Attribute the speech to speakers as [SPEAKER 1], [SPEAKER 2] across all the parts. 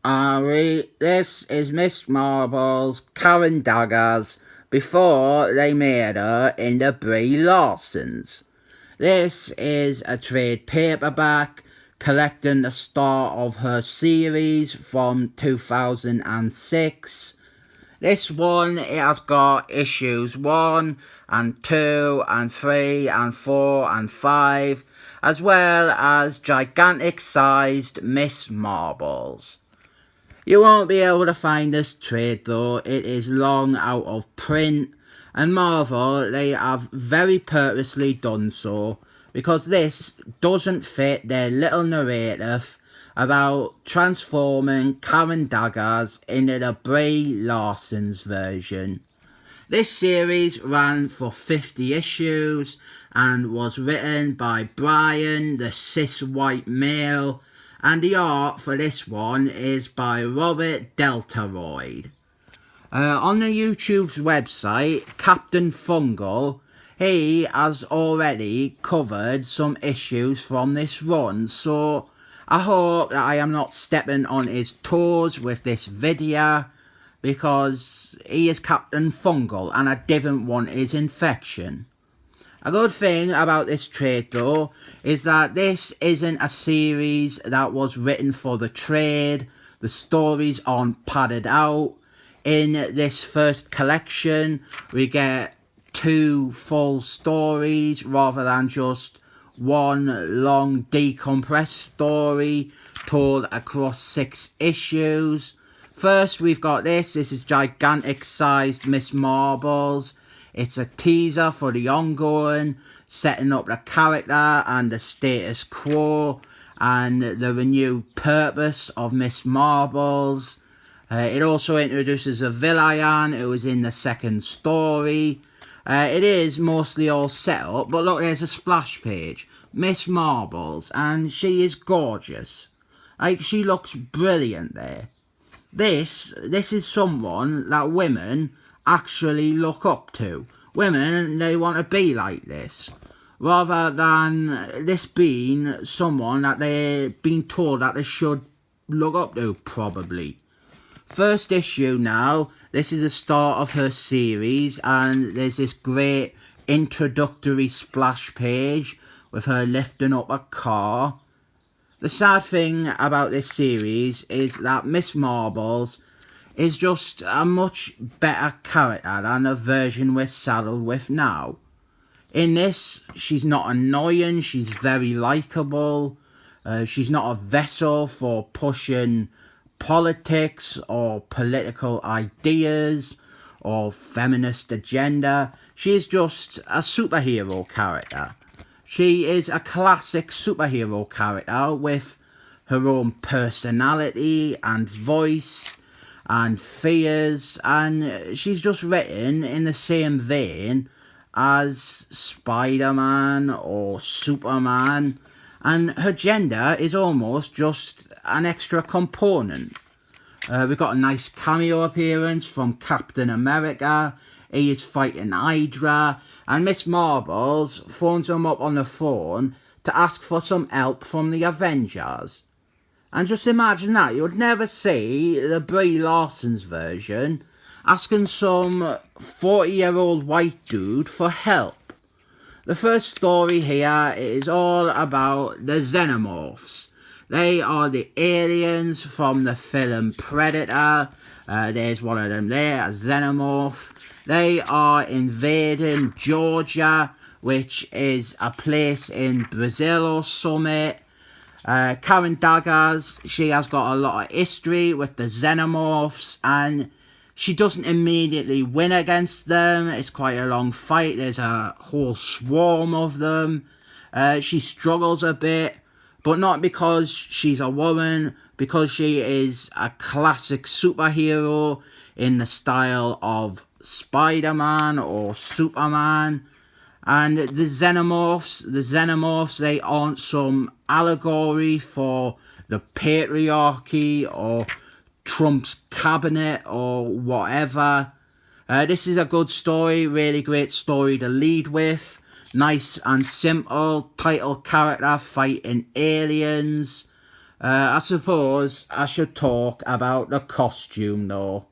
[SPEAKER 1] This is Miss Marble's Karen Daggers before they made her into Brie Larson's. This is a trade paperback collecting the start of her series from 2006. This one, it has got issues 1 and 2 and 3 and 4 and 5, as well as gigantic sized Miss Marbles. You won't be able to find this trade though, it is long out of print, and Marvel, they have very purposely done so, because this doesn't fit their little narrative about transforming Karen Daggers into the Brie Larson's version. This series ran for 50 issues and was written by Brian, the cis white male, and the art for this one is by Robert Deltaroid. On the YouTube's website, Captain Fungal, he has already covered some issues from this run, so I hope that I am not stepping on his toes with this video, because he is Captain Fungal and I didn't want his infection. A good thing about this trade though is that this isn't a series that was written for the trade. The stories aren't padded out. In this first collection we get 2 full stories rather than just one long decompressed story told across 6 issues. First we've got this is gigantic sized Miss Marbles. It's a teaser for the ongoing, setting up the character and the status quo and the renewed purpose of Miss Marbles. It also introduces a villain who is in the second story. It is mostly all set up, but look, there's a splash page. Miss Marbles, and she is gorgeous. Like, she looks brilliant there. This is someone that women actually look up to. Women, they want to be like this, rather than this being someone that they're being told that they should look up to, probably. First issue now, this is the start of her series, and there's this great introductory splash page with her lifting up a car. The sad thing about this series is that Miss Marbles is just a much better character than the version we're saddled with now. In this, she's not annoying, she's very likeable, she's not a vessel for pushing politics or political ideas or feminist agenda. She's just a superhero character. She is a classic superhero character with her own personality and voice and fears, and she's just written in the same vein as Spider-Man or Superman, and her gender is almost just an extra component. We've got a nice cameo appearance from Captain America. He is fighting Hydra, and Miss Marbles phones him up on the phone to ask for some help from the Avengers. And just imagine that, you'd never see the Brie Larson's version asking some 40-year-old white dude for help. The first story here is all about the Xenomorphs. They are the aliens from the film Predator. There's one of them there, a Xenomorph. They are invading Georgia, which is a place in Brazil or something. Karen Daggers, she has got a lot of history with the Xenomorphs, and she doesn't immediately win against them. It's quite a long fight. There's a whole swarm of them. She struggles a bit, but not because she's a woman, because she is a classic superhero in the style of Spider-Man or Superman. And the Xenomorphs, they aren't some allegory for the patriarchy or Trump's cabinet or whatever. This is a good story, really great story to lead with. Nice and simple, title character fighting aliens. I suppose I should talk about the costume though.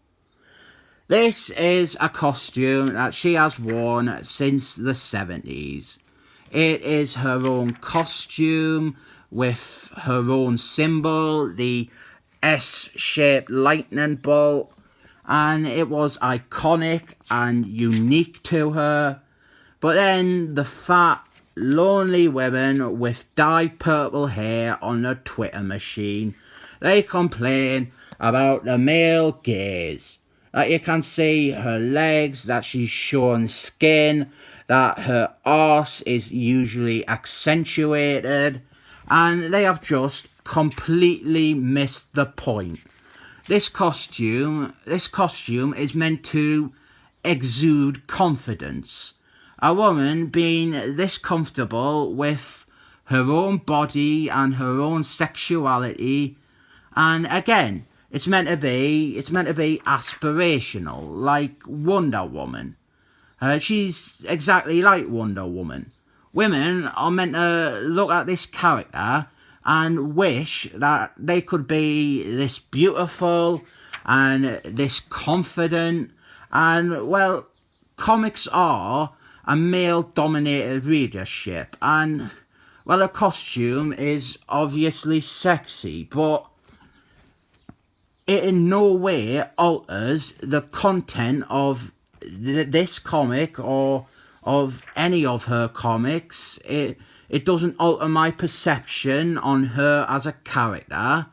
[SPEAKER 1] This is a costume that she has worn since the 70s. It is her own costume with her own symbol, the S-shaped lightning bolt, and it was iconic and unique to her. But then the fat, lonely women with dyed purple hair on the Twitter machine, they complain about the male gaze. That you can see her legs, that she's showing skin, that her arse is usually accentuated, and they have just completely missed the point. This costume is meant to exude confidence. A woman being this comfortable with her own body and her own sexuality, and again, it's meant to be aspirational, like Wonder Woman. She's exactly like Wonder Woman. Women are meant to look at this character and wish that they could be this beautiful and this confident. And, well, comics are a male-dominated readership. And, well, a costume is obviously sexy, but it in no way alters the content of this comic or of any of her comics. It doesn't alter my perception on her as a character.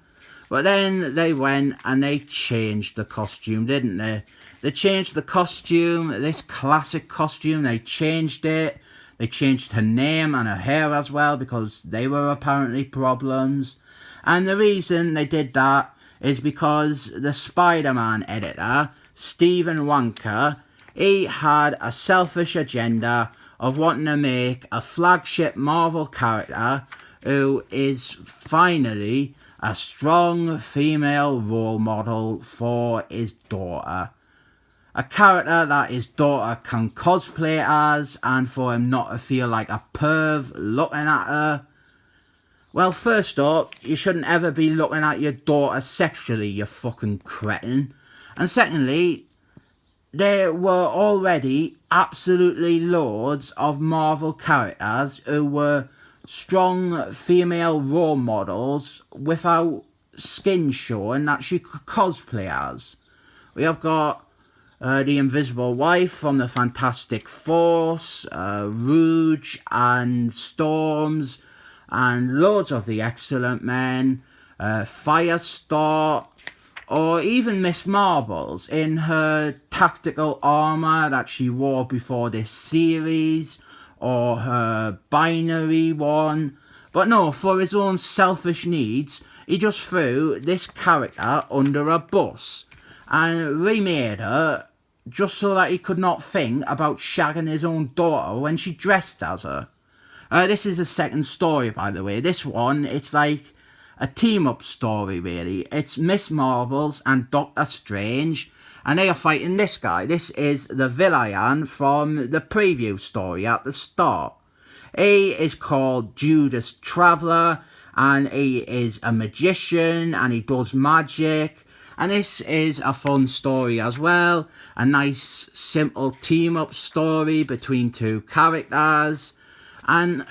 [SPEAKER 1] But then they went and they changed the costume, didn't they? They changed the costume, this classic costume, they changed it. They changed her name and her hair as well because they were apparently problems. And the reason they did that is because the Spider-Man editor, Stephen Wanker, he had a selfish agenda of wanting to make a flagship Marvel character who is finally a strong female role model for his daughter. A character that his daughter can cosplay as, and for him not to feel like a perv looking at her. Well, first up, you shouldn't ever be looking at your daughter sexually, you fucking cretin. And secondly, there were already absolutely loads of Marvel characters who were strong female role models without skin showing that she could cosplay as. We have got the Invisible Wife from the Fantastic Four, Rouge and Storms, and loads of the Excellent Men, Firestar, or even Miss Marbles in her tactical armour that she wore before this series, or her binary one. But no, for his own selfish needs, he just threw this character under a bus and remade her just so that he could not think about shagging his own daughter when she dressed as her. This is a second story, by the way. This one, it's like a team-up story, really. It's Miss Marbles and Doctor Strange, and they are fighting this guy. This is the villain from the preview story at the start. He is called Judas Traveller, and he is a magician, and he does magic. And this is a fun story as well. A nice, simple team-up story between two characters. And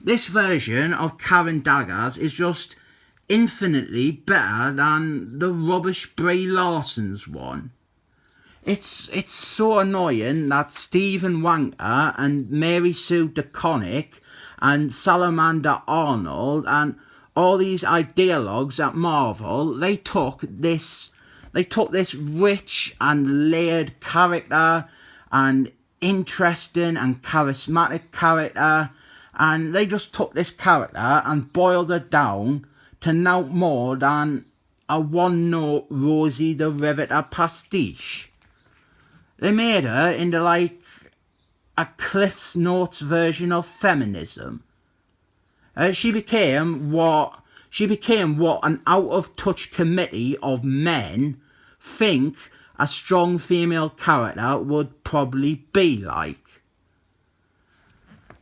[SPEAKER 1] this version of Karen Daggers is just infinitely better than the rubbish Brie Larson's one. It's so annoying that Stephen Wanker and Mary Sue DeConnick and Salamander Arnold and all these ideologues at Marvel, they took this rich and layered character and interesting and charismatic character, and they just took this character and boiled her down to no more than a one-note Rosie the Riveter pastiche. They made her into like a Cliff's Notes version of feminism. She became what an out-of-touch committee of men think a strong female character would probably be like.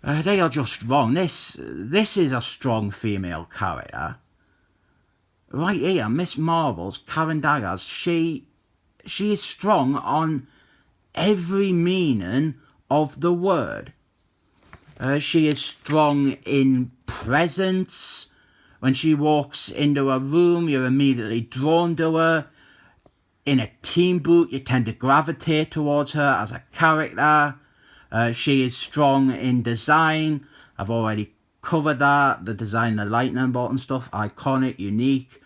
[SPEAKER 1] They are just wrong. This is a strong female character. right here, Miss Marvel's Karen Daggers, she is strong on every meaning of the word. She is strong in presence. When she walks into a room, you're immediately drawn to her. In a team boot, you tend to gravitate towards her as a character. She is strong in design. I've already covered that. The design, the lightning bolt and stuff, iconic, unique.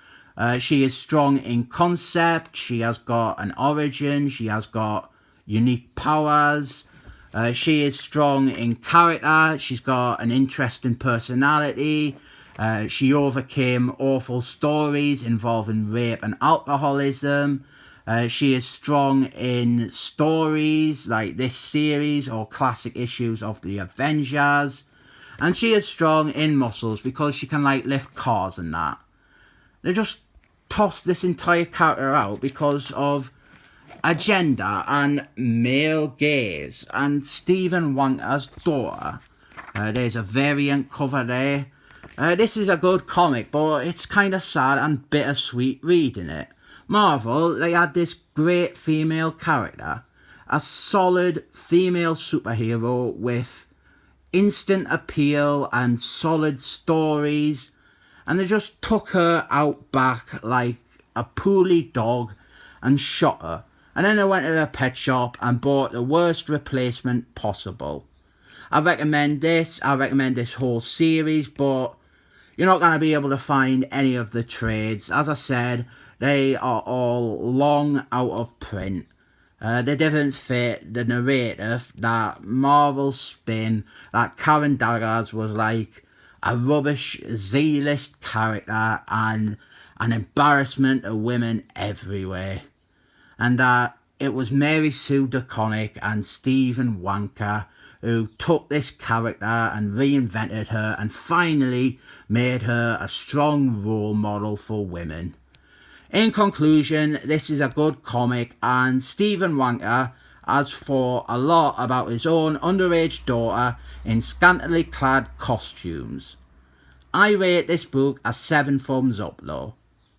[SPEAKER 1] She is strong in concept. She has got an origin. She has got unique powers. She is strong in character. She's got an interesting personality. She overcame awful stories involving rape and alcoholism. She is strong in stories like this series or classic issues of the Avengers. And she is strong in muscles because she can like lift cars and that. They just tossed this entire character out because of agenda and male gaze. And Stephen Wanker's daughter. There's a variant cover there. This is a good comic, but it's kind of sad and bittersweet reading it. Marvel, they had this great female character, a solid female superhero with instant appeal and solid stories, and they just took her out back like a poorly dog and shot her. And then they went to the pet shop and bought the worst replacement possible. I recommend this whole series, but you're not going to be able to find any of the trades. As I said, they are all long out of print. They didn't fit the narrative that Marvel spin that Karen Daggers was like a rubbish Z-list character and an embarrassment to women everywhere. And that it was Mary Sue DeConnick and Stephen Wanker who took this character and reinvented her and finally made her a strong role model for women. In conclusion, this is a good comic, and Stephen Wanker has thought a lot about his own underage daughter in scantily clad costumes. I rate this book a 7 thumbs up though.